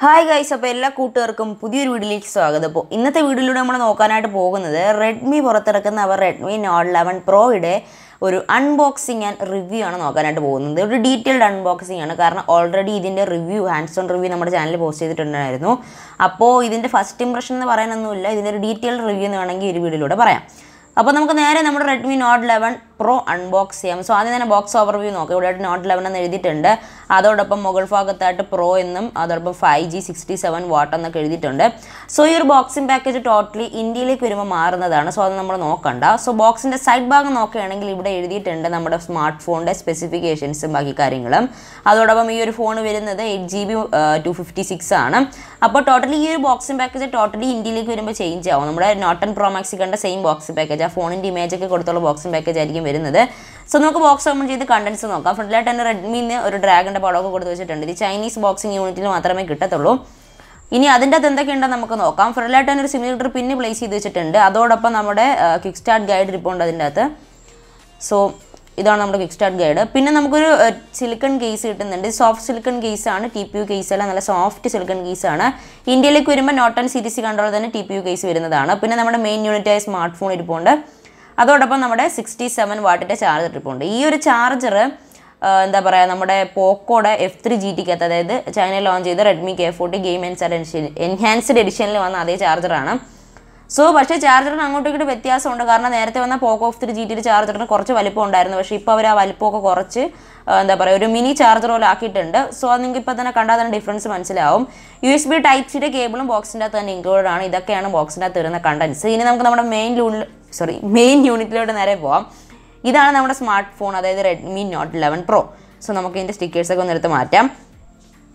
Hi guys, അപ്പോൾ എല്ലാ കൂട്ടുകാർക്കും പുതിയൊരു വീഡിയോയിലേക്ക് സ്വാഗതം. അപ്പോൾ ഇന്നത്തെ വീഡിയോയിലൂടെ നമ്മൾ നോക്കാനായിട്ട് പോകുന്നത് Redmi പുറത്തിറക്കുന്ന അവർ Redmi Note 11 Proയുടെ ഒരു അൺബോക്സിംഗ് ആൻഡ് റിവ്യൂ ആണ് നോക്കാനായിട്ട് പോകുന്നത്. ഒരു ഡീറ്റെയിൽഡ് അൺബോക്സിംഗ് ആണ്, കാരണം ഓൾറെഡി ഇതിൻ്റെ റിവ്യൂ ഹാൻഡ്സ് ഓൺ റിവ്യൂ നമ്മുടെ ചാനലിൽ പോസ്റ്റ് ചെയ്തിട്ടുണ്ടായിരുന്നു. അപ്പോൾ ഇതിൻ്റെ ഫസ്റ്റ് ഇംപ്രഷൻ എന്ന് പറയാനൊന്നുമില്ല, ഇതിൻ്റെ ഒരു ഡീറ്റെയിൽഡ് റിവ്യൂ എന്ന് വേണമെങ്കിൽ ഈ വീഡിയോയിലൂടെ പറയാം. അപ്പോൾ നമുക്ക് നേരെ നമ്മുടെ Redmi Note 11 Pro അൺബോക്സ് ചെയ്യാം. സോ ആദ്യം തന്നെ ബോക്സ് ഓവർവ്യൂ നോക്കാം. ഇവിടെ Note 11 എന്ന് എഴുതിയിട്ടുണ്ട്. അതോടൊപ്പം മുകൾ ഭാഗത്തായിട്ട് Pro എന്നും അതോടൊപ്പം 5G 67 വാട്ട് എന്നൊക്കെ എഴുതിയിട്ടുണ്ട്. സോ ഈ ഒരു ബോക്സിംഗ് പാക്കേജ് ടോട്ടലി ഇന്ത്യയിലേക്ക് വരുമ്പോൾ മാറുന്നതാണ്. സോ അത് നമ്മൾ നോക്കണ്ട. സോ ബോക്സിൻ്റെ സൈഡ് ഭാഗം നോക്കുകയാണെങ്കിൽ ഇവിടെ എഴുതിയിട്ടുണ്ട് നമ്മുടെ സ്മാർട്ട് ഫോണിൻ്റെ സ്പെസിഫിക്കേഷൻസും ബാക്കി കാര്യങ്ങളും. അതോടൊപ്പം ഈ ഒരു ഫോൺ വരുന്നത് 8GB 256 ആണ്. അപ്പോൾ ടോട്ടലി ഈ ഒരു ബോക്സിംഗ് പാക്കേജ് ടോട്ടലി ഇന്ത്യയിലേക്ക് വരുമ്പോൾ ചേഞ്ച് ആവും. നമ്മുടെ Note 10 Pro Max കണ്ട സെയിം ബോക്സിംഗ് പാക്കേജ്, ആ ഫോണിൻ്റെ ഇമേജൊക്കെ കൊടുത്തുള്ള ബോക്സിംഗ് പാക്കേജ് ആയിരിക്കും വരുന്നത്. സോ നമുക്ക് ബോക്സ് ഓപ്പൺ ചെയ്ത് കണ്ടൻസ് നോക്കാം. ഫ്രണ്ടിലായിട്ട് തന്നെ റെഡ്മിന്ന് ഒരു ഡ്രാഗണിൻ്റെ പടമൊക്കെ കൊടുത്ത് വെച്ചിട്ടുണ്ട്. ഇത് ചൈനീസ് ബോക്സിംഗ് യൂണിറ്റിൽ മാത്രമേ കിട്ടത്തുള്ളൂ. ഇനി അതിൻ്റെ അകത്ത് എന്തൊക്കെയുണ്ടെന്ന് നമുക്ക് നോക്കാം. ഫ്രണ്ടിലായിട്ട് തന്നെ ഒരു സിമിലർ പിന്ന് പ്ലേസ് ചെയ്ത് വെച്ചിട്ടുണ്ട്. അതോടൊപ്പം നമ്മുടെ ക്വിക്ക് സ്റ്റാർട്ട് ഗൈഡ് ഇരിപ്പുണ്ട് അതിൻ്റെ അകത്ത്. സോ ഇതാണ് നമ്മുടെ ക്വിക്ക് സ്റ്റാർട്ട് ഗൈഡ്. പിന്നെ നമുക്കൊരു സിലിക്കൺ കേസ് കിട്ടുന്നുണ്ട്. സോഫ്റ്റ് സിലിക്കൺ കേസാണ്, TPU കേസ് അല്ല, നല്ല സോഫ്റ്റ് സിലിക്കൺ കേസാണ്. ഇന്ത്യയിലേക്ക് വരുമ്പോൾ Note 10 സീരീസ് കണ്ടുള്ള തന്നെ TPU കേസ് വരുന്നതാണ്. പിന്നെ നമ്മുടെ മെയിൻ യൂണിറ്റായ സ്മാർട്ട് ഫോൺ ഇരിപ്പുണ്ട്. അതോടൊപ്പം നമ്മുടെ 67 വാട്ടിൻ്റെ ചാർജർ ഇരിപ്പുണ്ട്. ഈ ഒരു ചാർജർ എന്താ പറയുക, നമ്മുടെ പോക്കോയുടെ F3 GTക്കകത്ത്, അതായത് ചൈനയിൽ ലോഞ്ച് ചെയ്ത Redmi K40 ഗെയിം എൻഹാൻസ്ഡ് എഡിഷനിൽ വന്ന അതേ ചാർജറാണ്. സോ പക്ഷേ ചാർജറിന് അങ്ങോട്ടും ഇങ്ങോട്ട് വ്യത്യാസമുണ്ട്. കാരണം നേരത്തെ വന്ന പോക്കോ F3 GT ചാർജറിന് കുറച്ച് വലിപ്പം ഉണ്ടായിരുന്നു. പക്ഷേ ഇപ്പോൾ അവർ ആ വലിപ്പമൊക്കെ കുറച്ച് എന്താ പറയുക, ഒരു മിനി ചാർജർ പോലെ ആക്കിയിട്ടുണ്ട്. സോ അത് നിങ്ങൾക്ക് ഇപ്പോൾ തന്നെ കണ്ടാൽ തന്നെ ഡിഫറൻസ് മനസ്സിലാവും. USB Type-C കേബിളും ബോക്സിൻ്റെ അകത്ത് തന്നെ ഇൻക്ലൂഡഡ് ആണ്. ഇതൊക്കെയാണ് ബോക്സിൻ്റെ അകത്ത് വരുന്ന കണ്ടൻസ്. ഇനി നമുക്ക് നമ്മുടെ മെയിൻ യൂണിറ്റിലോട്ട് നേരെ പോവാം. ഇതാണ് നമ്മുടെ സ്മാർട്ട് ഫോൺ, അതായത് Redmi Note 11 Pro. സോ നമുക്ക് ഇതിൻ്റെ സ്റ്റിക്കേഴ്സൊക്കെ ഒന്ന് എടുത്ത് മാറ്റാം.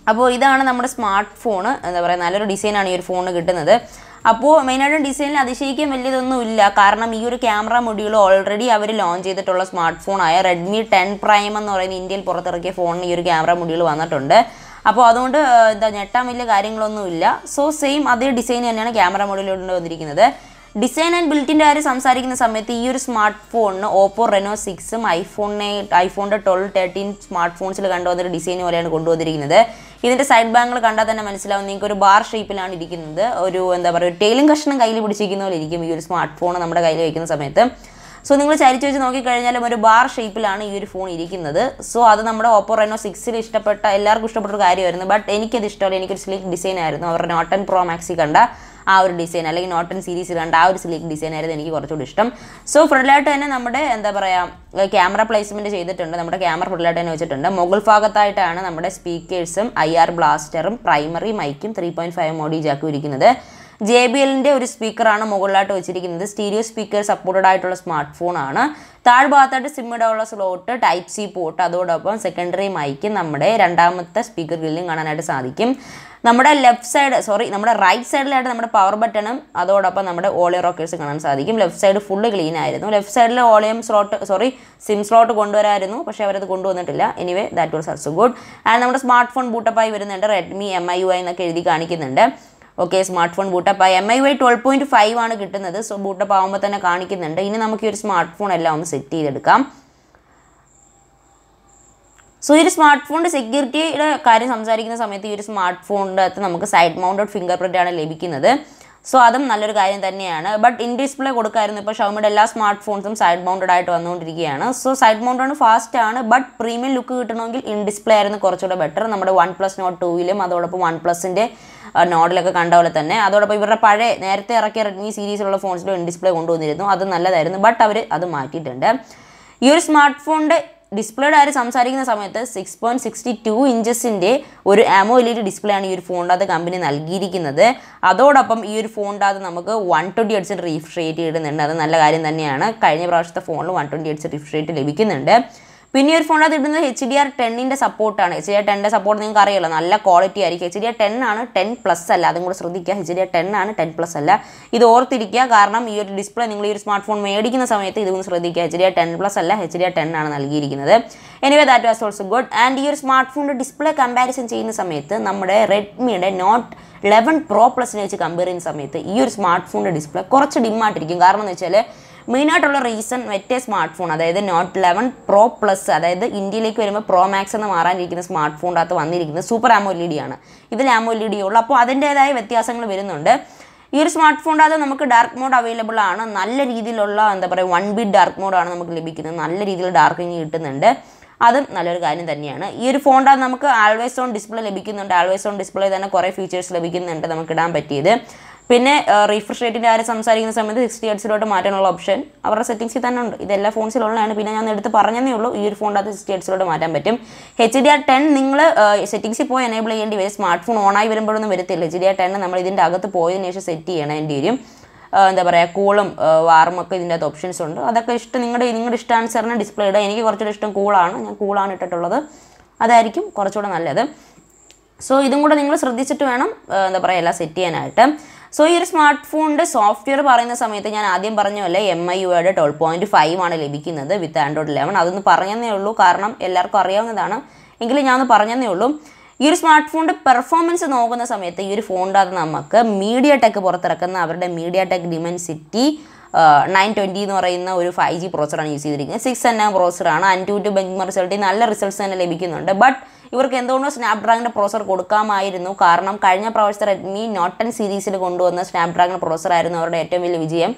അപ്പോൾ ഇതാണ് നമ്മുടെ സ്മാർട്ട് ഫോൺ. എന്താ പറയുക, നല്ലൊരു ഡിസൈനാണ് ഈ ഒരു ഫോണിന് കിട്ടുന്നത്. അപ്പോൾ മെയിനായിട്ടും ഡിസൈനിൽ അതിശയിക്കാൻ വലിയതൊന്നുമില്ല. കാരണം ഈ ഒരു ക്യാമറ മൊഡ്യൂൾ ഓൾറെഡി അവർ ലോഞ്ച് ചെയ്തിട്ടുള്ള സ്മാർട്ട് ഫോണായ Redmi 10 Prime എന്ന് പറയുന്ന ഇന്ത്യയിൽ പുറത്തിറക്കിയ ഫോണിന് ഈ ഒരു ക്യാമറ മൊഡ്യൂൾ വന്നിട്ടുണ്ട്. അപ്പോൾ അതുകൊണ്ട് എന്താ ഞെട്ടാൻ വലിയ കാര്യങ്ങളൊന്നുമില്ല. സോ സെയിം അതേ ഡിസൈൻ തന്നെയാണ് ക്യാമറ മൊഡ്യൂളിൽ വന്നിരിക്കുന്നത്. ഡിസൈൻ ആൻഡ് ബിൽറ്റിൻ്റെ കാര്യം സംസാരിക്കുന്ന സമയത്ത് ഈ ഒരു സ്മാർട്ട് ഫോണിന് Oppo Reno 6ഉം ഐഫോണിൻ്റെ 12, 13 സ്മാർട്ട് ഫോൺസിൽ കണ്ടുവന്നൊരു ഡിസൈൻ പോലെയാണ് കൊണ്ടുവന്നിരിക്കുന്നത്. ഇതിൻ്റെ സൈഡ് ബാങ്കുകൾ കണ്ടാൽ തന്നെ മനസ്സിലാവും, നിങ്ങൾക്ക് ഒരു ബാർ ഷേപ്പിലാണ് ഇരിക്കുന്നത്. ഒരു എന്താ പറയുക, ഒരു ടൈലും കഷ്ണം കയ്യിൽ പിടിച്ചിരിക്കുന്ന പോലെ ഇരിക്കും ഈ ഒരു സ്മാർട്ട് ഫോൺ നമ്മുടെ കയ്യിൽ വയ്ക്കുന്ന സമയത്ത്. സോ നിങ്ങൾ ചരിച്ച് വെച്ച് നോക്കിക്കഴിഞ്ഞാലും ഒരു ബാർ ഷേപ്പിലാണ് ഈ ഒരു ഫോൺ ഇരിക്കുന്നത്. സോ അത് നമ്മുടെ Oppo Reno 6ൽ ഇഷ്ടപ്പെട്ട എല്ലാവർക്കും ഇഷ്ടപ്പെട്ട ഒരു കാര്യമായിരുന്നു. ബട്ട് എനിക്കത് ഇഷ്ടമല്ല. എനിക്കൊരു സ്ലീക്ക് ഡിസൈൻ ആയിരുന്നു. അവരുടെ Note 10 Pro Max കണ്ട ആ ഒരു ഡിസൈൻ, അല്ലെങ്കിൽ Note 10 സീരീസിൽ കണ്ട ആ ഒരു സ്ലീക്ക് ഡിസൈൻ ആയിരുന്നു എനിക്ക് കുറച്ചുകൂടി ഇഷ്ടം. സോ ഫ്രണ്ടിലായിട്ട് തന്നെ നമ്മുടെ എന്താ പറയുക, ക്യാമറ പ്ലേസ്മെൻറ്റ് ചെയ്തിട്ടുണ്ട്. നമ്മുടെ ക്യാമറ ഫ്രണ്ടിലായിട്ട് തന്നെ വെച്ചിട്ടുണ്ട്. മുകൾ ഭാഗത്തായിട്ടാണ് നമ്മുടെ സ്പീക്കേഴ്സും IR ബ്ലാസ്റ്ററും പ്രൈമറി മൈക്കും 3.5 മോഡി ജാക്കും ഇരിക്കുന്നത്. JBLൻ്റെ ഒരു സ്പീക്കറാണ് മുകളിലായിട്ട് വെച്ചിരിക്കുന്നത്. സ്റ്റീരിയോ സ്പീക്കർ സപ്പോർട്ടഡ് ആയിട്ടുള്ള സ്മാർട്ട് ഫോണാണ്. താഴ്ഭാഗത്തായിട്ട് സിമ്മിടാനുള്ള സ്ലോട്ട്, Type-C പോർട്ട്, അതോടൊപ്പം സെക്കൻഡറി മൈക്ക്, നമ്മുടെ രണ്ടാമത്തെ സ്പീക്കർ ഗ്രില്ലും കാണാനായിട്ട് സാധിക്കും. നമ്മുടെ നമ്മുടെ റൈറ്റ് സൈഡിലായിട്ട് നമ്മുടെ പവർ ബട്ടണും അതോടൊപ്പം നമ്മുടെ ഓളിയം റോക്കേഴ്സ് കാണാൻ സാധിക്കും. ലെഫ്റ്റ് സൈഡ് ഫുള്ള് ക്ലീൻ ആയിരുന്നു. ലെഫ്റ്റ് സൈഡിൽ സിം സ്ലോട്ട് കൊണ്ടുവരായിരുന്നു, പക്ഷേ അവരത് കൊണ്ടുവന്നിട്ടില്ല. Anyway that was also good. And നമ്മുടെ സ്മാർട്ട് ഫോൺ ബൂട്ടപ്പായി വരുന്നുണ്ട്. Redmi MIUI എന്നൊക്കെ എഴുതി കാണിക്കുന്നുണ്ട്. ഓക്കെ, സ്മാർട്ട് ഫോൺ ബൂട്ടപ്പായി MIUI 12.5 ആണ് കിട്ടുന്നത്. സോ ബൂട്ടപ്പ് ആകുമ്പോൾ തന്നെ കാണിക്കുന്നുണ്ട്. ഇനി നമുക്ക് ഈ ഒരു സ്മാർട്ട് ഫോൺ എല്ലാം ഒന്ന് സെറ്റ് ചെയ്തെടുക്കാം. സോ ഈ ഒരു സ്മാർട്ട് ഫോണിൻ്റെ സെക്യൂരിറ്റിയുടെ കാര്യം സംസാരിക്കുന്ന സമയത്ത് ഈ ഒരു സ്മാർട്ട് ഫോണിൻ്റെ അകത്ത് നമുക്ക് സൈഡ് മൗണ്ടഡ് ഫിംഗർ പ്രിൻ്റ് ആണ് ലഭിക്കുന്നത്. സോ അതും നല്ലൊരു കാര്യം തന്നെയാണ്. ബട്ട് ഇൻ ഡിസ്പ്ലേ കൊടുക്കായിരുന്നു. ഇപ്പോൾ ഷവമിയുടെ എല്ലാ സ്മാർട്ട് ഫോൺസും സൈഡ് മൗണ്ടഡ് ആയിട്ട് വന്നുകൊണ്ടിരിക്കുകയാണ്. സോ സൈഡ് മൗണ്ടഡ് ഫാസ്റ്റ് ആണ്. ബട്ട് പ്രീമിയം ലുക്ക് കിട്ടണമെങ്കിൽ ഇൻ ഡിസ്പ്ലേ ആയിരുന്നു കുറച്ചുകൂടെ ബെറ്റർ. നമ്മുടെ OnePlus Note 2ലും അതോടൊപ്പം OnePlusൻ്റെ നോഡിലൊക്കെ കണ്ട പോലെ തന്നെ. അതോടൊപ്പം ഇവരുടെ പഴയ നേരത്തെ ഇറക്കിയ Redmi സീരീസിലുള്ള ഫോൺസിലും ഇൻ ഡിസ്പ്ലേ കൊണ്ടുവന്നിരുന്നു. അത് നല്ലതായിരുന്നു. ബട്ട് അവർ അത് മാറ്റിയിട്ടുണ്ട്. ഈ ഒരു സ്മാർട്ട് ഫോണിൻ്റെ ഡിസ്പ്ലേയുടെ കാര്യം സംസാരിക്കുന്ന സമയത്ത് 6.62 ഇഞ്ചസിൻ്റെ ഒരു AMOLED ഡിസ്പ്ലേ ആണ് ഈ ഒരു ഫോണിൻ്റെ അത് കമ്പനി നൽകിയിരിക്കുന്നത്. അതോടൊപ്പം ഈ ഒരു ഫോണിൻ്റെ അത് നമുക്ക് 120 Hz റിഫ്രഷ് റേറ്റ് കിട്ടുന്നുണ്ട്. അത് നല്ല കാര്യം തന്നെയാണ്. കഴിഞ്ഞ പ്രാവശ്യത്തെ ഫോണിൽ 120 Hz റിഫ്രഷ് റേറ്റ് ലഭിക്കുന്നുണ്ട്. പിന്നെ ഈ ഒരു ഫോണിനകത്ത് ഇടുന്നത് HDR10ൻ്റെ സപ്പോർട്ടാണ്. HDR10ൻ്റെ സപ്പോർട്ട് നിങ്ങൾക്ക് അറിയാമല്ലോ, നല്ല ക്വാളിറ്റി ആയിരിക്കും. HDR10 ആണ്, 10+ അല്ല. അതും കൂടെ ശ്രദ്ധിക്കുക. HDR10 ആണ്, 10+ അല്ല. ഇത് ഓർത്തിരിക്കുക. കാരണം ഈ ഒരു ഡിസ്പ്ലേ നിങ്ങൾ ഈ ഒരു സ്മാർട്ട് ഫോൺ മേടിക്കുന്ന സമയത്ത് ഇതൊന്ന് ശ്രദ്ധിക്കുക. HDR10+ അല്ല, HDR10 ആണ് നൽകിയിരിക്കുന്നത്. Anyway that was also good. And ഈ ഒരു സ്മാർട്ട് ഫോണിൻ്റെ ഡിസ്പ്ലേ കമ്പാരിസൺ ചെയ്യുന്ന സമയത്ത് നമ്മുടെ റെഡ്മിയുടെ Note 11 Pro Plus വെച്ച് കമ്പയർ ചെയ്യുന്ന സമയത്ത് ഈ ഒരു സ്മാർട്ട് ഫോണിൻ്റെ ഡിസ്പ്ലേ കുറച്ച് ഡിമ്മായിട്ടിരിക്കും. കാരണം എന്ന് വെച്ചാൽ മെയിനായിട്ടുള്ള റീസൺ മറ്റേ സ്മാർട്ട് ഫോൺ അതായത് നോട്ട് 11 പ്രോ പ്ലസ് അതായത് ഇന്ത്യയിലേക്ക് വരുമ്പോൾ പ്രോ മാക്സ് എന്ന് മാറാനിരിക്കുന്ന സ്മാർട്ട് ഫോണിൻ്റെ അകത്ത് വന്നിരിക്കുന്നത് സൂപ്പർ AMOLED ആണ്. ഇതിൽ AMOLED ഉള്ളൂ. അപ്പോൾ അതിൻ്റേതായ വ്യത്യാസങ്ങൾ വരുന്നുണ്ട്. ഈ ഒരു സ്മാർട്ട് ഫോണിൻ്റെ അത് നമുക്ക് ഡാർക്ക് മോഡ് അവൈലബിൾ ആണ്. നല്ല രീതിയിലുള്ള എന്താ പറയുക 1 ബിറ്റ് ഡാർക്ക് മോഡാണ് നമുക്ക് ലഭിക്കുന്നത്. നല്ല രീതിയിൽ ഡാർക്കിങ് കിട്ടുന്നുണ്ട്. അതും നല്ലൊരു കാര്യം തന്നെയാണ്. ഈ ഒരു ഫോണിൻ്റെ നമുക്ക് ആൾവേസ് ഓൺ ഡിസ്പ്ലേ ലഭിക്കുന്നുണ്ട്. ആൾവേസ് ഓൺ ഡിസ്പ്ലേ തന്നെ കുറേ ഫീച്ചേഴ്സ് ലഭിക്കുന്നുണ്ട് നമുക്ക് ഇടാൻ പറ്റിയത്. പിന്നെ റീഫ്രഷ് റേറ്റിൻ്റെ ആരും സംസാരിക്കുന്ന സമയത്ത് 60 ഹെർട്സിലോട്ട് മാറ്റാനുള്ള ഓപ്ഷൻ അവരുടെ സെറ്റിംഗ്സിൽ തന്നെ ഉണ്ട്. ഇതെല്ലാ ഫോൺസിലുള്ളതാണ്. പിന്നെ ഞാൻ എടുത്ത് പറഞ്ഞതേ ഉള്ളൂ ഈ ഒരു ഫോണിൻ്റെ 60 ഹെർട്സിലോട്ട് മാറ്റാൻ പറ്റും. HDR10 നിങ്ങൾ സെറ്റിംഗ്സിൽ പോയി എനേബിൾ ചെയ്യേണ്ടി വരും. സ്മാർട്ട് ഫോൺ ഓണായി വരുമ്പോഴൊന്നും വരത്തില്ല. HDR10 നമ്മൾ ഇതിൻ്റെ അകത്ത് പോയതിനു ശേഷം സെറ്റ് ചെയ്യണേണ്ടി വരും. എന്താ പറയുക കൂളും വാർമൊക്കെ ഇതിൻ്റെ അകത്ത് ഓപ്ഷൻസ് ഉണ്ട്. അതൊക്കെ നിങ്ങളുടെ ഇഷ്ടാനുസരണം ഡിസ്പ്ലേ ഇടുക. എനിക്ക് കുറച്ചുകൂടെ ഇഷ്ടം കൂളാണ്. ഞാൻ കൂളാണ് ഇട്ടിട്ടുള്ളത്. അതായിരിക്കും കുറച്ചുകൂടെ നല്ലത്. സോ ഇതും കൂടെ നിങ്ങൾ ശ്രദ്ധിച്ചിട്ട് വേണം എന്താ പറയുക എല്ലാം സെറ്റ് ചെയ്യാനായിട്ട്. സോ ഈ ഒരു സ്മാർട്ട് ഫോണിൻ്റെ സോഫ്റ്റ്വെയർ പറയുന്ന സമയത്ത് ഞാൻ ആദ്യം പറഞ്ഞ പോലെ MIUIയുടെ 12.5 ആണ് ലഭിക്കുന്നത് വിത്ത് Android 11. അതൊന്ന് പറഞ്ഞതേ ഉള്ളൂ, കാരണം എല്ലാവർക്കും അറിയാവുന്നതാണ്. എങ്കിലും ഞാൻ ഒന്ന് പറഞ്ഞതേ ഉള്ളൂ. ഈ ഒരു സ്മാർട്ട് ഫോണിൻ്റെ പെർഫോമൻസ് നോക്കുന്ന സമയത്ത് ഈ ഒരു ഫോണിൻ്റെ അത് നമുക്ക് MediaTek പുറത്തിറക്കുന്ന അവരുടെ MediaTek Dimensity 920 എന്ന് പറയുന്ന ഒരു 5G പ്രോസറാണ് യൂസ് ചെയ്തിരിക്കുന്നത്. 6nm പ്രോസറാണ്. AnTuTu ബെഞ്ച്മാർക്ക് റിസൾട്ട് നല്ല റിസൾട്ട്സ് തന്നെ ലഭിക്കുന്നുണ്ട്. ബട്ട് ഇവർക്ക് എന്തുകൊണ്ടോ സ്നാപ്ഡ്രാഗണിൻ്റെ പ്രോസർ കൊടുക്കാമായിരുന്നു. കാരണം കഴിഞ്ഞ പ്രാവശ്യത്തെ റെഡ്മി നോട്ട് 10 സീരീസിൽ കൊണ്ടുവന്ന സ്നാപ്ഡ്രാഗൺ പ്രോസറായിരുന്നു അവരുടെ ഏറ്റവും വലിയ വിജയം.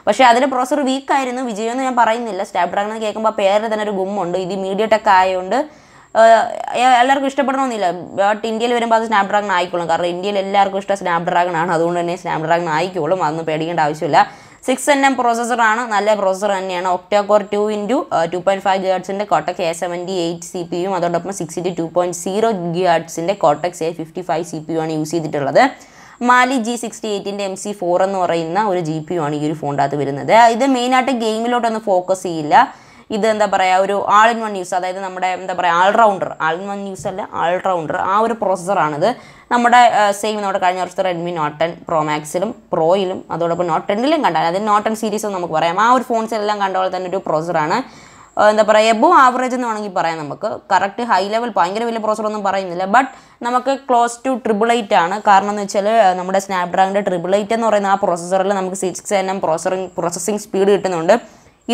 പക്ഷേ അതിൻ്റെ പ്രോസർ വീക്കായിരുന്നു. വിജയമെന്ന് ഞാൻ പറയുന്നില്ല. സ്നാപ്ഡ്രാഗൺ എന്ന് കേൾക്കുമ്പോൾ പേര് തന്നെ ഒരു ഗുമ്മുണ്ട്. ഇത് MediaTek ആയതുകൊണ്ട് എല്ലാവർക്കും ഇഷ്ടപ്പെടണമെന്നില്ല. ബട്ട് ഇന്ത്യയിൽ വരുമ്പോൾ അത് സ്നാപ്ഡ്രാഗൺ ആയിക്കോളും. കാരണം ഇന്ത്യയിൽ എല്ലാവർക്കും ഇഷ്ടം സ്നാപ്ഡ്രാഗൺ ആണ്. അതുകൊണ്ട് തന്നെ സ്നാപ്ഡ്രാഗൺ ആയിക്കോളും. അതൊന്നും പേടിക്കേണ്ട ആവശ്യമില്ല. 6nm പ്രോസസ്സറാണ്. നല്ല പ്രോസസ്സർ തന്നെയാണ്. Octa-core 2x2.5 GHz Cortex A78 CPU അതോടൊപ്പം 62.0 GHz Cortex A55 CPU ആണ് യൂസ് ചെയ്തിട്ടുള്ളത്. Mali G68 MC4 എന്ന് പറയുന്ന ഒരു GPU ആണ് ഈ ഒരു ഫോണിൻ്റെ അകത്ത് വരുന്നത്. ഇത് മെയിനായിട്ട് ഗെയിമിലോട്ടൊന്നും ഫോക്കസ് ചെയ്യില്ല. ഇത് എന്താ പറയുക ഒരു ആൾ ഇൻ വൺ യൂസ്, അതായത് നമ്മുടെ എന്താ പറയുക ആൾ ഇൻ വൺ യൂസ് അല്ല ഓൾറൗണ്ടർ ആ ഒരു പ്രോസസ്സറാണിത്. നമ്മുടെ സെയിം നമ്മുടെ കഴിഞ്ഞ വർഷത്തെ റെഡ്മി നോട്ട് 10 പ്രോ മാക്സിലും പ്രോയിലും അതോടൊപ്പം നോട്ട് 10ലും കണ്ടാൽ അതിന് നോട്ട് 10 സീരീസ് നമുക്ക് പറയാം. ആ ഒരു ഫോൺസിലെല്ലാം കണ്ട പോലെ തന്നെ ഒരു പ്രോസസ്സറാണ്. എന്താ പറയുക എബോ ആവറേജ് എന്ന് വേണമെങ്കിൽ പറയാം. നമുക്ക് കറക്റ്റ് ഹൈ ലെവൽ ഭയങ്കര വലിയ പ്രോസസ്സറൊന്നും പറയുന്നില്ല. ബട്ട് നമുക്ക് ക്ലോസ് ടു 888 ആണ്. കാരണം എന്ന് വെച്ചാൽ നമ്മുടെ സ്നാപ്ഡ്രാഗണിൻ്റെ 888 എന്ന് പറയുന്ന ആ പ്രോസസ്സറിൽ നമുക്ക് 6nm പ്രോസസ്സിംഗ് സ്പീഡ് കിട്ടുന്നുണ്ട്.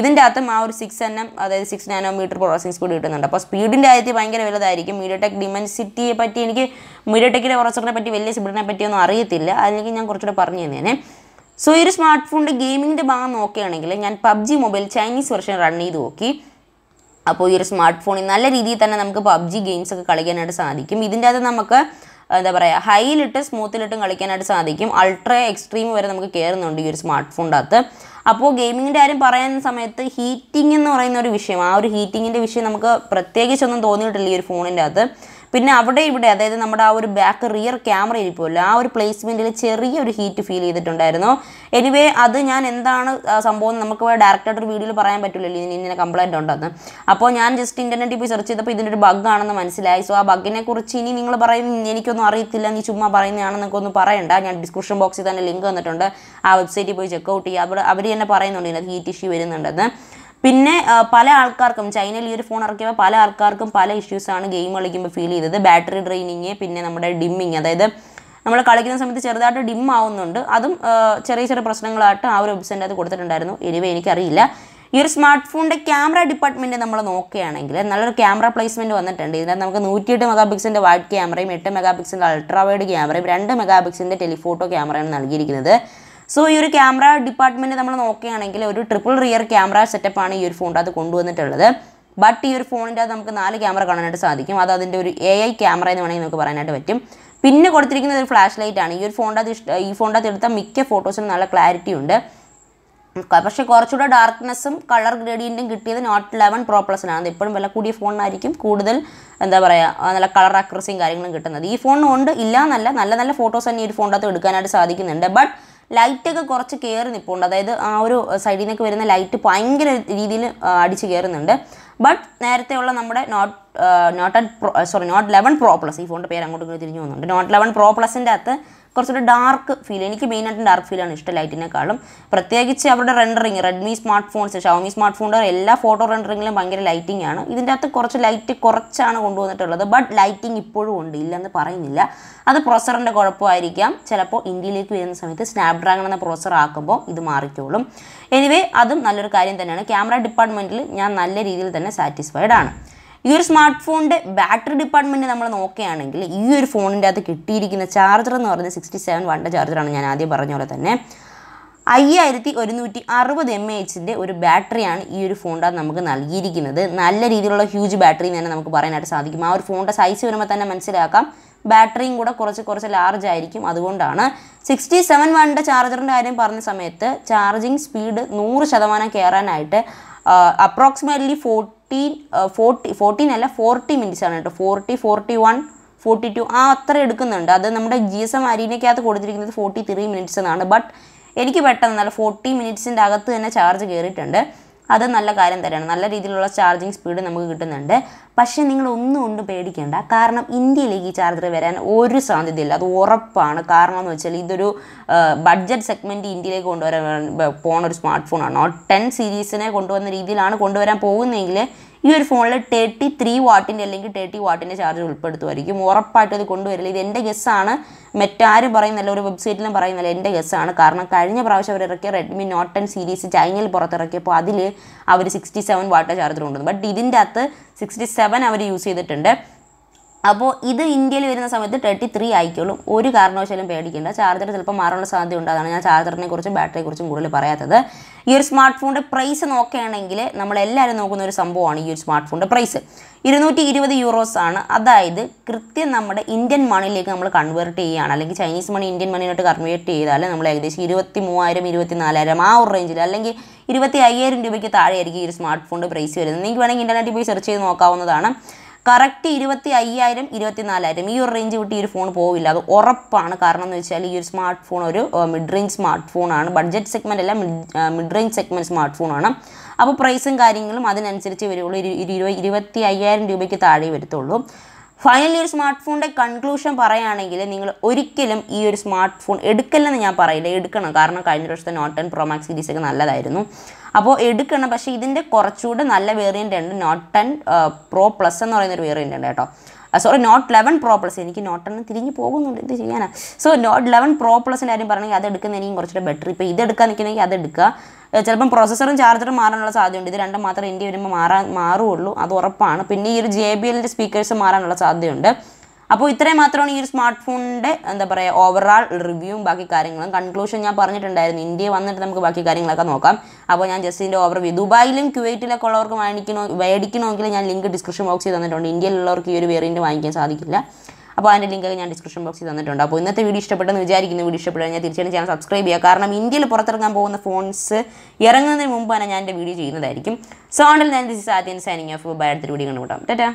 ഇതിൻ്റെ അകത്തും ആ ഒരു 6nm അതായത് 6 നാനോമീറ്റർ പ്രോസസ്സിംഗ് സ്പീഡ് കിട്ടുന്നുണ്ട്. അപ്പോൾ സ്പീഡിൻ്റെ കാര്യത്തിൽ ഭയങ്കര വലുതായിരിക്കും. MediaTek Dimensity പറ്റി എനിക്ക് MediaTekൻ്റെ പ്രോസസ്സറിനെ പറ്റി വലിയ സ്പീഡിനെ പറ്റിയൊന്നും അറിയത്തില്ല. അല്ലെങ്കിൽ ഞാൻ കുറച്ചുകൂടെ പറഞ്ഞു തന്നേനെ. സോ ഈ ഒരു സ്മാർട്ട് ഫോണിൻ്റെ ഗെയിമിങ്ങിൻ്റെ ഭാഗം നോക്കുകയാണെങ്കിൽ ഞാൻ PUBG mobile Chinese version run ചെയ്ത് നോക്കി. അപ്പോൾ ഈ ഒരു സ്മാർട്ട് ഫോണിൽ നല്ല രീതിയിൽ തന്നെ നമുക്ക് PUBG ഗെയിംസ് ഒക്കെ കളിക്കാനായിട്ട് സാധിക്കും. ഇതിൻ്റെ അകത്ത് നമുക്ക് എന്താ പറയുക ഹൈയിലിട്ട് സ്മൂത്തിലിട്ടും കളിക്കാനായിട്ട് സാധിക്കും. അൾട്രാ എക്സ്ട്രീം വരെ നമുക്ക് കയറുന്നുണ്ട് ഈ ഒരു സ്മാർട്ട് ഫോണിൻ്റെ അകത്ത്. അപ്പോൾ ഗെയിമിങ്ങിൻ്റെ കാര്യം പറയുന്ന സമയത്ത് ഹീറ്റിംഗ് എന്ന് പറയുന്ന ഒരു വിഷയം, ആ ഒരു ഹീറ്റിങ്ങിൻ്റെ വിഷയം നമുക്ക് പ്രത്യേകിച്ചൊന്നും തോന്നിയിട്ടില്ല ഈ ഒരു ഫോണിൻ്റെ അകത്ത്. പിന്നെ അവിടെ ഇവിടെ അതായത് നമ്മുടെ ആ ഒരു ബാക്ക് റിയർ ക്യാമറ ഇരിക്കുമല്ലോ ആ ഒരു പ്ലേസ്മെൻറ്റിൽ ചെറിയൊരു ഹീറ്റ് ഫീൽ ചെയ്തിട്ടുണ്ടായിരുന്നു. എനിവേ അത് ഞാൻ എന്താണ് സംഭവം നമുക്ക് ഡയറക്റ്റായിട്ടൊരു വീഡിയോയിൽ പറയാൻ പറ്റില്ലല്ലോ ഇങ്ങനെ കംപ്ലൈൻറ്റ് ഉണ്ടെന്ന്. അപ്പോൾ ഞാൻ ജസ്റ്റ് ഇൻ്റർനെറ്റിൽ പോയി സെർച്ച് ചെയ്തപ്പോൾ ഇതിൻ്റെ ഒരു ബഗ്ഗാണെന്ന് മനസ്സിലായി. സോ ആ ബഗ്ഗിനെ കുറിച്ച് ഇനി നിങ്ങൾ പറയും എനിക്കൊന്നും അറിയത്തില്ല, നീ ചുമ്മാ പറയുന്നതാണെന്നൊക്കെ ഒന്നും പറയണ്ട. ഞാൻ ഡിസ്ക്രിപ്ഷൻ ബോക്സിൽ തന്നെ ലിങ്ക് തന്നിട്ടുണ്ട്. ആ വെബ്സൈറ്റിൽ പോയി ചെക്കൗട്ട് ചെയ്യുക. അവർ തന്നെ പറയുന്നുണ്ട് ഇതിനകത്ത് ഹീറ്റ് ഇഷ്യൂ വരുന്നുണ്ടെന്ന്. പിന്നെ പല ആൾക്കാർക്കും ചൈനയിൽ ഈ ഒരു ഫോൺ ഇറക്കിയപ്പോൾ പല ആൾക്കാർക്കും പല ഇഷ്യൂസാണ് ഗെയിം കളിക്കുമ്പോൾ ഫീൽ ചെയ്തത്. ബാറ്ററി ഡ്രെയിനിങ്, പിന്നെ നമ്മുടെ ഡിമ്മിങ്, അതായത് നമ്മൾ കളിക്കുന്ന സമയത്ത് ചെറുതായിട്ട് ഡിം ആവുന്നുണ്ട്. അതും ചെറിയ ചെറിയ പ്രശ്നങ്ങളായിട്ട് ആ ഒരു വെബ്സൈറ്റിൻ്റെ അത് കൊടുത്തിട്ടുണ്ടായിരുന്നു. എനിവേ എനിക്കറിയില്ല. ഈ ഒരു സ്മാർട്ട് ഫോണിൻ്റെ ക്യാമറ ഡിപ്പാർട്ട്മെൻറ്റ് നമ്മൾ നോക്കുകയാണെങ്കിൽ നല്ലൊരു ക്യാമറ പ്ലേസ്മെൻറ്റ് വന്നിട്ടുണ്ട്. ഇതിനകത്ത് നമുക്ക് 108 മെഗാപിക്സലിൻ്റെ വൈഡ് ക്യാമറയും 8 മെഗാപിക്സലിൻ്റെ അൾട്രാ വൈഡ് ക്യാമറയും 2 മെഗാപിക്സലിൻ്റെ ടെലിഫോട്ടോ ക്യാമറയാണ് നൽകിയിരിക്കുന്നത്. സോ ഈ ഒരു ക്യാമറ ഡിപ്പാർട്ട്മെൻറ്റ് നമ്മൾ നോക്കുകയാണെങ്കിൽ ഒരു ട്രിപ്പിൾ റിയർ ക്യാമറ സെറ്റപ്പാണ് ഈ ഒരു ഫോണിൻ്റെ അത് കൊണ്ടുവന്നിട്ടുള്ളത്. ബട്ട് ഈ ഒരു ഫോണിൻ്റെ അത് നമുക്ക് 4 ക്യാമറ കാണാനായിട്ട് സാധിക്കും. അത് അതിൻ്റെ ഒരു AI ക്യാമറ എന്ന് വേണമെങ്കിൽ നമുക്ക് പറയാനായിട്ട് പറ്റും. പിന്നെ കൊടുത്തിരിക്കുന്നത് ഒരു ഫ്ലാഷ് ലൈറ്റാണ്. ഈ ഒരു ഫോണിൻ്റെ അത് എടുത്ത മിക്ക ഫോട്ടോസിനും നല്ല ക്ലാരിറ്റി ഉണ്ട്. പക്ഷേ കുറച്ചുകൂടെ ഡാർക്ക്നെസ്സും കളർ ഗ്രേഡിയൻറ്റും കിട്ടിയത് നോട്ട് 11 പ്രോ പ്ലസിനാണ്. അത് എപ്പോഴും വില കൂടിയ ഫോണിനായിരിക്കും കൂടുതൽ എന്താ പറയുക നല്ല കളർ അക്രസിയും കാര്യങ്ങളും കിട്ടുന്നത്. ഈ ഫോണിനുണ്ട് ഇല്ല എന്നല്ല, നല്ല നല്ല ഫോട്ടോസ് തന്നെ ഈ ഒരു ഫോണിൻ്റെ അകത്ത് എടുക്കാനായിട്ട് സാധിക്കുന്നുണ്ട്. ബട്ട് ലൈറ്റൊക്കെ കുറച്ച് കയറി നിൽപ്പുണ്ട്. അതായത് ആ ഒരു സൈഡിൽ നിന്നൊക്കെ വരുന്ന ലൈറ്റ് ഭയങ്കര രീതിയിൽ അടിച്ച് കയറുന്നുണ്ട്. ബട്ട് നേരത്തെയുള്ള നമ്മുടെ നോട്ട് നോട്ട് 11 Pro Plus. ഈ ഫോണിൻ്റെ പേര് അങ്ങോട്ട് ഇങ്ങോട്ട് തിരിഞ്ഞു പോകുന്നുണ്ട്. നോട്ട് 11 Pro Plusൻ്റെ അകത്ത് കുറച്ചൊരു ഡാർക്ക് ഫീൽ, എനിക്ക് മെയിനായിട്ടും ഡാർക്ക് ഫീലാണ് ഇഷ്ടം ലൈറ്റിനേക്കാളും. പ്രത്യേകിച്ച് അവരുടെ rendering, Redmi smart phones, Xiaomi smart ഫോണിൻ്റെ എല്ലാ ഫോട്ടോ റെൻഡറിങ്ങിലും ഭയങ്കര ലൈറ്റിംഗ് ആണ്. ഇതിൻ്റെ അകത്ത് കുറച്ച് ലൈറ്റ് കുറച്ചാണ് കൊണ്ടുവന്നിട്ടുള്ളത്. ബട്ട് ലൈറ്റിംഗ് ഇപ്പോഴും ഉണ്ട്, ഇല്ലെന്ന് പറയുന്നില്ല. അത് പ്രൊസറിൻ്റെ കുഴപ്പമായിരിക്കാം. ചിലപ്പോൾ ഇന്ത്യയിലേക്ക് വരുന്ന സമയത്ത് സ്നാപ്ഡ്രാഗൺ എന്ന പ്രൊസർ ആക്കുമ്പോൾ ഇത് മാറിക്കോളും. എനിവേ അതും നല്ലൊരു കാര്യം തന്നെയാണ്. ക്യാമറ ഡിപ്പാർട്ട്മെൻറ്റിൽ ഞാൻ നല്ല രീതിയിൽ തന്നെ സാറ്റിസ്ഫൈഡ് ആണ്. ഈ ഒരു സ്മാർട്ട് ഫോണിൻ്റെ ബാറ്ററി ഡിപ്പാർട്ട്മെൻറ്റ് നമ്മൾ നോക്കുകയാണെങ്കിൽ ഈ ഒരു ഫോണിൻ്റെ അകത്ത് കിട്ടിയിരിക്കുന്ന ചാർജർ എന്ന് പറയുന്നത് 67 വാട്ടിൻ്റെ ചാർജറാണ്. ഞാൻ ആദ്യം പറഞ്ഞ പോലെ തന്നെ 5160 mAh ഒരു ബാറ്ററിയാണ് ഈ ഒരു ഫോണിൻ്റെ അകത്ത് നമുക്ക് നൽകിയിരിക്കുന്നത്. നല്ല രീതിയിലുള്ള ഹ്യൂജ് ബാറ്ററി എന്ന് തന്നെ നമുക്ക് പറയാനായിട്ട് സാധിക്കും. ആ ഒരു ഫോണിൻ്റെ സൈസ് വരുമ്പോൾ തന്നെ മനസ്സിലാക്കാം ബാറ്ററിയും കൂടെ കുറച്ച് ലാർജ് ആയിരിക്കും. അതുകൊണ്ടാണ് 67 വാട്ടിൻ്റെ ചാർജറിൻ്റെ കാര്യം പറഞ്ഞ സമയത്ത് ചാർജിങ് സ്പീഡ് 100% കയറാനായിട്ട് അപ്രോക്സിമേറ്റ്ലി 40 മിനിറ്റ്സ് ആണ് കേട്ടോ. 40, 41, 42 അത്ര എടുക്കുന്നുണ്ട്. അത് നമ്മുടെ GSM അരീനയ്ക്കകത്ത് കൊടുത്തിരിക്കുന്നത് 43 മിനിറ്റ്സ് എന്നാണ്. ബട്ട് എനിക്ക് പെട്ടെന്ന് നല്ല 40 മിനിറ്റ്സിൻ്റെ അകത്ത് തന്നെ ചാർജ് കയറിയിട്ടുണ്ട്. അത് നല്ല കാര്യം തന്നെയാണ്. നല്ല രീതിയിലുള്ള ചാർജിങ് സ്പീഡ് നമുക്ക് കിട്ടുന്നുണ്ട്. പക്ഷേ നിങ്ങൾ ഒന്നും കൊണ്ട് പേടിക്കേണ്ട, കാരണം ഇന്ത്യയിലേക്ക് ഈ ചാർജർ വരാൻ ഒരു സാധ്യതയില്ല, അത് ഉറപ്പാണ്. കാരണം എന്ന് വെച്ചാൽ ഇതൊരു ബഡ്ജറ്റ് സെഗ്മെൻറ്റ് ഇന്ത്യയിലേക്ക് കൊണ്ടുവരാൻ പോകുന്ന ഒരു സ്മാർട്ട് ഫോണാണ്. നോട്ട് 10 സീരീസിനെ കൊണ്ടുവന്ന രീതിയിലാണ് കൊണ്ടുവരാൻ പോകുന്നതെങ്കിൽ ഈ ഒരു ഫോണിൽ 33 വാട്ടിൻ്റെ അല്ലെങ്കിൽ 30 വാട്ടിൻ്റെ ചാർജർ ഉൾപ്പെടുത്തുമായിരിക്കും. ഉറപ്പായിട്ടും ഇത് കൊണ്ടുവരില്ല. ഇത് എൻ്റെ ഗസ്സാണ്, മറ്റാരും പറയുന്നില്ല, ഒരു വെബ്സൈറ്റിലും പറയുന്നില്ല, എൻ്റെ ഗസ്സാണ്. കാരണം കഴിഞ്ഞ പ്രാവശ്യം അവർ ഇറക്കിയ റെഡ്മി നോട്ട് 10 സീരീസ് ചൈനയിൽ പുറത്തിറക്കിയപ്പോൾ അതിൽ അവർ 67 വാട്ട് ചാർജർ കൊണ്ടുവന്നു. ബട്ട് ഇതിൻ്റെ അകത്ത് 67 അവർ യൂസ് ചെയ്തിട്ടുണ്ട്. അപ്പോൾ ഇത് ഇന്ത്യയിൽ വരുന്ന സമയത്ത് 33 ആയിക്കോളും. ഒരു കാരണവശാലും പേടിക്കേണ്ട. ചാർജർ ചിലപ്പോൾ മാറാനുള്ള സാധ്യതയുണ്ട്. അതാണ് ഞാൻ ചാർജറിനെ കുറിച്ചും ബാറ്ററിയെ കുറിച്ചും കൂടുതൽ പറയാത്തത്. ഈ ഒരു സ്മാർട്ട് ഫോണിൻ്റെ പ്രൈസ് നോക്കുകയാണെങ്കിൽ നമ്മളെല്ലാവരും നോക്കുന്ന ഒരു സംഭവമാണ് ഈ ഒരു സ്മാർട്ട് ഫോണിൻ്റെ പ്രൈസ്. 220 യൂറോസ് ആണ്. അതായത് കൃത്യം നമ്മുടെ ഇന്ത്യൻ മണിയിലേക്ക് നമ്മൾ കൺവേർട്ട് ചെയ്യുകയാണ്, അല്ലെങ്കിൽ ചൈനീസ് മണി ഇന്ത്യൻ മണിയിലോട്ട് കൺവേർട്ട് ചെയ്താൽ നമ്മൾ ഏകദേശം 23,000, 24,000 ആ ഒരു റേഞ്ചിൽ, അല്ലെങ്കിൽ 25,000 രൂപയ്ക്ക് താഴെയായിരിക്കും ഈ ഒരു സ്മാർട്ട് ഫോണിൻ്റെ പ്രൈസ് വരുന്നത്. നിങ്ങൾക്ക് വേണമെങ്കിൽ ഇൻ്റർനെറ്റിൽ പോയി സെർച്ച് ചെയ്ത് നോക്കാവുന്നതാണ്. കറക്റ്റ് 25,000, 24,000 ഈ ഒരു റേഞ്ച് വിട്ട് ഈ ഒരു ഫോൺ പോവില്ല, അത് ഉറപ്പാണ്. കാരണം എന്ന് വെച്ചാൽ ഈ ഒരു സ്മാർട്ട് ഫോൺ ഒരു മിഡ് റേഞ്ച് സ്മാർട്ട് ഫോണാണ്. ബഡ്ജറ്റ് സെഗ്മെൻ്റ് അല്ല, മിഡ് റേഞ്ച് സെഗ്മെൻറ്റ് സ്മാർട്ട് ഫോണാണ്. അപ്പോൾ പ്രൈസും കാര്യങ്ങളും അതിനനുസരിച്ച് വരുള്ളൂ. 25,000 രൂപയ്ക്ക് താഴെ വരത്തുള്ളൂ. ഫൈനലി ഒരു സ്മാർട്ട് ഫോണിൻ്റെ കൺക്ലൂഷൻ പറയുകയാണെങ്കിൽ നിങ്ങൾ ഒരിക്കലും ഈ ഒരു സ്മാർട്ട് ഫോൺ എടുക്കില്ലെന്ന് ഞാൻ പറയില്ല, എടുക്കണം. കാരണം കഴിഞ്ഞ വർഷത്തെ നോട്ട് 10 Pro Max സീരീസൊക്കെ നല്ലതായിരുന്നു. അപ്പോൾ എടുക്കണം. പക്ഷേ ഇതിൻ്റെ കുറച്ചുകൂടെ നല്ല വേരിയൻ്റ് ഉണ്ട്. നോട്ട് 10 Pro Plus എന്ന് പറയുന്നൊരു വേരിയൻ്റ് ഉണ്ട് കേട്ടോ. Note 11 Pro Plus. എനിക്ക് നോട്ട് 10 തിരിഞ്ഞ് പോകുന്നുണ്ട്, എന്ത് ചെയ്യാനാ. നോട്ട് 11 Pro Plusൻ്റെ കാര്യം പറഞ്ഞെങ്കിൽ അത് എടുക്കുന്നതിനും കുറച്ചുകൂടെ ബെറ്റർ. ഇപ്പോൾ ഇതെടുക്കാൻ നിൽക്കണമെങ്കിൽ അതെടുക്കുക. ചിലപ്പം പ്രോസസ്സറും ചാർജറും മാറാനുള്ള സാധ്യതയുണ്ട്. ഇത് രണ്ടും മാത്രമേ ഇന്ത്യ വരുമ്പോൾ മാറുള്ളൂ, അത് ഉറപ്പാണ്. പിന്നെ ഈ ഒരു JBLൻ്റെ സ്പീക്കേഴ്സ് മാറാനുള്ള സാധ്യതയുണ്ട്. അപ്പോൾ ഇത്രയും മാത്രമാണ് ഈ ഒരു സ്മാർട്ട് ഫോണിൻ്റെ എന്താ പറയുക ഓവറോൾ റിവ്യൂവും ബാക്കി കാര്യങ്ങളും. കൺക്ലൂഷൻ ഞാൻ പറഞ്ഞിട്ടുണ്ടായിരുന്നു, ഇന്ത്യ വന്നിട്ട് നമുക്ക് ബാക്കി കാര്യങ്ങളൊക്കെ നോക്കാം. അപ്പോൾ ഞാൻ ജസ്റ്റ് ഇതിൻ്റെ ഓവർവ്യൂ, ദുബായിലും കുവൈറ്റിലൊക്കെ ഉള്ളവർക്ക് മേടിക്കണമെങ്കിൽ ഞാൻ ലിങ്ക് ഡിസ്ക്രിപ്ഷൻ ബോക്സിൽ തന്നിട്ടുണ്ട്. ഇന്ത്യയിലുള്ളവർക്ക് ഈ ഒരു വേരിയൻറ്റ് വാങ്ങിക്കാൻ സാധിക്കില്ല. അപ്പോൾ അതിൻ്റെ ലിങ്കൊക്കെ ഞാൻ ഡിസ്ക്രിപ്ഷൻ ബോക്സിൽ തന്നിട്ടുണ്ട്. അപ്പോൾ ഇന്നത്തെ വീഡിയോ ഇഷ്ടപ്പെട്ടെന്ന് വിചാരിക്കുന്നു. വീഡിയോ ഇഷ്ടപ്പെട്ടാൽ ഞാൻ തീർച്ചയായും ചാനൽ സബ്സ്ക്രൈബ് ചെയ്യുക. കാരണം ഇന്ത്യയിൽ പുറത്തിറങ്ങാൻ പോകുന്ന ഫോൺസ് ഇറങ്ങുന്നതിന് മുമ്പ് തന്നെ ഞാൻ എൻ്റെ വീഡിയോ ചെയ്യുന്നതായിരിക്കും. സോ ആണ്ടിൽ ഞാൻ ദിസ് ആദ്യം സൈനിങ് ഓഫ്. ബൈ. അടുത്തൊരു വീഡിയോ കണ്ടുമുട്ടാം. ടാറ്റാ.